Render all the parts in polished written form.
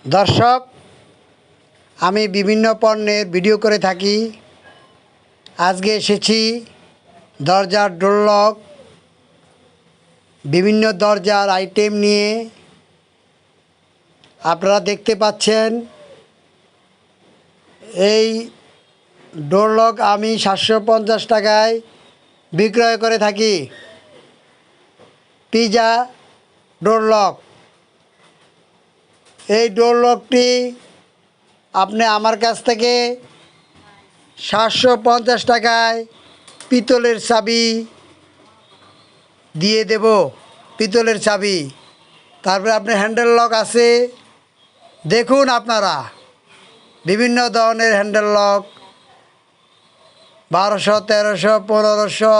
দর্শক, আমি বিভিন্ন পণ্যের ভিডিও করে থাকি। আজকে এসেছি দরজার ডোর লক, বিভিন্ন দরজার আইটেম নিয়ে। আপনারা দেখতে পাচ্ছেন এই ডোর লক আমি 750 টাকায় বিক্রয় করে থাকি। পিজা ডোর লক, এই ডোর লকটি আপনি আমার কাছ থেকে 750 টাকায় পিতলের চাবি দিয়ে দেব, পিতলের চাবি। তারপরে আপনি হ্যান্ডেল লক আছে, দেখুন আপনারা বিভিন্ন ধরনের হ্যান্ডেল লক 1200, 1300, 1500,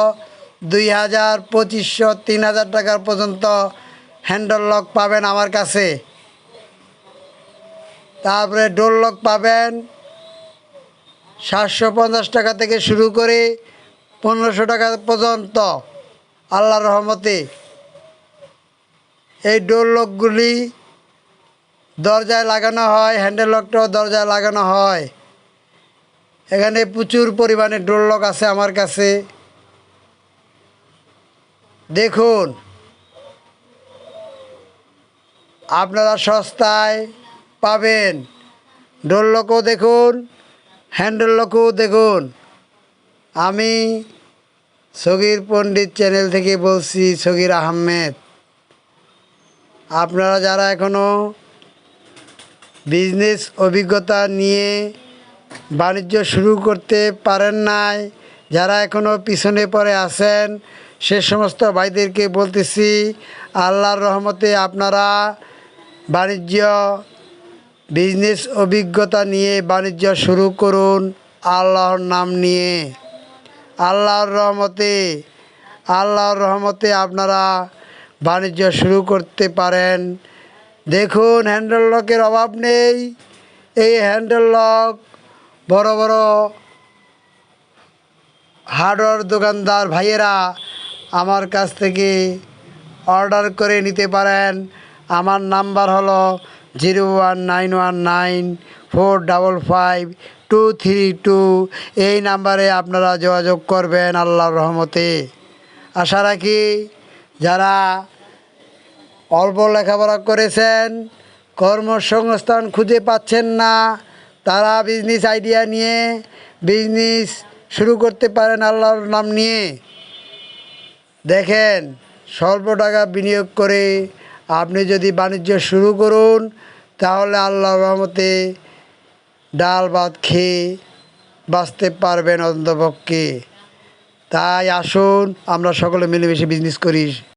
2000, 2500, 3000 টাকার পর্যন্ত হ্যান্ডেল লক পাবেন আমার কাছে। তারপরে ডোর লক পাবেন 750 টাকা থেকে শুরু করে 1500 টাকা পর্যন্ত আল্লাহর রহমতে। এই ডোর লকগুলি দরজায় লাগানো হয়, হ্যান্ডেল লকটাও দরজায় লাগানো হয়। এখানে প্রচুর পরিমাণে ডোর লক আছে আমার কাছে, দেখুন আপনারা সস্তায় পাবেন। ডোর লকও দেখুন, হ্যান্ডেল লকও দেখুন। আমি সগীর পণ্ডিত চ্যানেল থেকে বলছি, সগীর আহমেদ। আপনারা যারা এখনও বিজনেস অভিজ্ঞতা নিয়ে বাণিজ্য শুরু করতে পারেন নাই, যারা এখনও পিছনে পড়ে আছেন, সে সমস্ত ভাইদেরকে বলতেছি, আল্লাহর রহমতে আপনারা বিজনেস অভিজ্ঞতা নিয়ে বাণিজ্য শুরু করুন আল্লাহর নাম নিয়ে। আল্লাহর রহমতে আপনারা বাণিজ্য শুরু করতে পারেন। দেখুন হ্যান্ডেল লকের অভাব নেই। এই হ্যান্ডেল লক বড় বড় হার্ডওয়্যার দোকানদার ভাইয়েরা আমার কাছ থেকে অর্ডার করে নিতে পারেন। আমার নাম্বার হলো 01919455232। এই নাম্বারে আপনারা যোগাযোগ করবেন আল্লাহর রহমতে। আশা রাখি যারা অল্প লেখাপড়া করেছেন, কর্মসংস্থান খুঁজে পাচ্ছেন না, তারা বিজনেস আইডিয়া নিয়ে বিজনেস শুরু করতে পারেন আল্লাহর নাম নিয়ে। দেখেন, স্বল্প টাকা বিনিয়োগ করে আপনি যদি বাণিজ্য শুরু করুন, তাহলে আল্লাহর রহমতে ডাল ভাত খেয়ে বাঁচতে পারবেন অন্তপক্ষে। তাই আসুন আমরা সকলে মিলেমিশে বিজনেস করি।